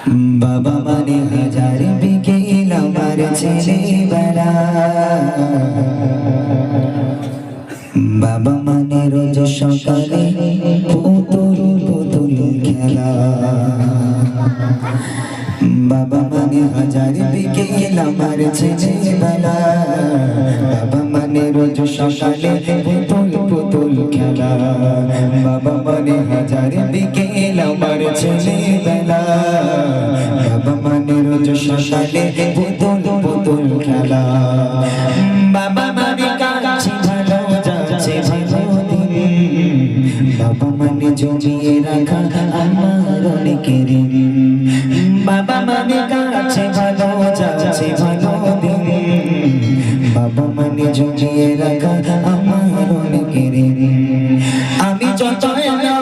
বাবা মানে হাজার বিকেল আমার ছেলেবেলা, বাবা মানে রোজ সকালে পুতুল পুতুল খেলা, বাবা মানে হাজার বিকেল আমার ছেলেবেলা, বাবা মানে রোজ সকালে পুতুল পুতুল খেলা, বাবা মানে হাজার বিকেল আমার ছেলেবেলা, বাবা মানে রোজ সকালে পুতুল পুতুল খেলা, বাবা মানে কাছে ভালো যাচ্ছে ভালো দিন, বাবা মানে জমিয়ে রাখা আমার অনেকের ঋণ, বাবা মানে কাছে ভালো যাচ্ছে ভালো দিন, বাবা মানে জমিয়ে রাখা আমার অনেকের ঋণ। আমি যত এলো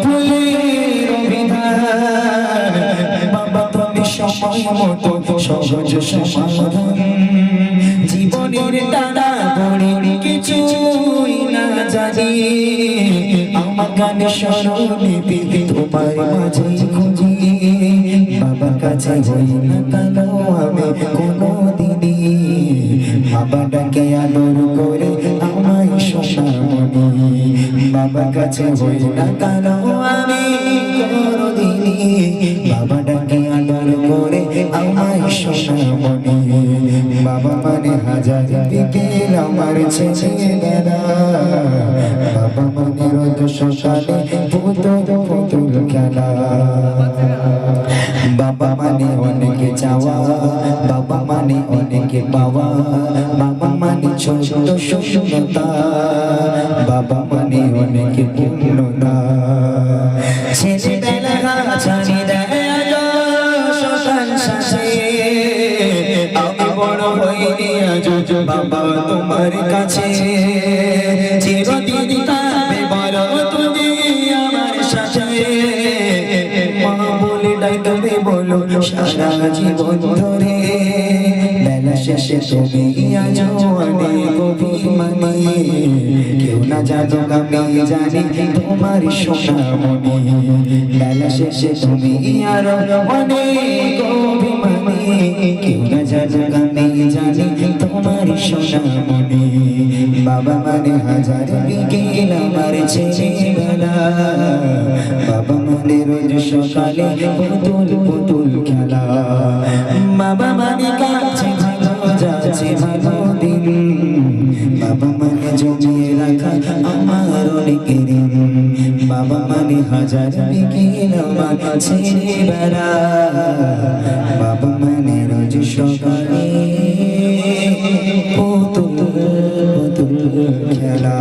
ভুলের অভিধান, বাবা তুমি সময় মতো সহজ সমাধান, জীবনের টানা পড়ে কিছুই না জানি, আমার গানে স্মরণে তোমার মাঝে খুঁজি, বাবার কাছে যাই না কেন আমি কোনো দিনই, বাবা ডাকে আদর করে আমায় সোনামণি, বাবার কাছে যাই না কেন আমি কোনো দিনই, বাবা ডাকে আদর করে আমায় সোনামণি, বাবা মানে হাজার বিকেল আমার ছেলেবেলা, বাবা মানে রোজ সকালে পুতুল পুতুল খেলা, বাবা মানে অনেকে চাওয়া, বাবা মানে অনেকে পাওয়া, বাবা মানে ছোট শূন্যতা, বাবা মানে অনেকে পূর্ণতা, ছেলেবেলা ছাড়ি দেয় শ্মশান শ্বাসে, আমি বড় হইনি আজ বাবা তোমার কাছে, চিরদিন থাকবে বড় তুমি আমার সাথে, মা বলে ডাকবে বলো সারা জীবন ধরে, বেলা শেষে তুমি আজ অনেক অভিমানী, কেউ না জানো আমি জানি তোমার সোনামণি, বেলা শেষে তুমি আরো অনেক অভিমানী, কেউ না জানো আমি জানি তোমার সোনামণি, বাবা মানে হাজার বিকেল আমার ছেলেবেলা, বাবা মানে রোজ সকালে পুতুল পুতুল খেলা, বাবা মানে কাছে ভালো যাচ্ছে ভালো দিন, বাবা মানে জমিয়ে রাখা আমার অনেকের ঋণ, বাবা মানে হাজার বিকেল আমার ছেলেবেলা, বাবা মানে রোজ সকালে পুতুল পুতুল খেলা।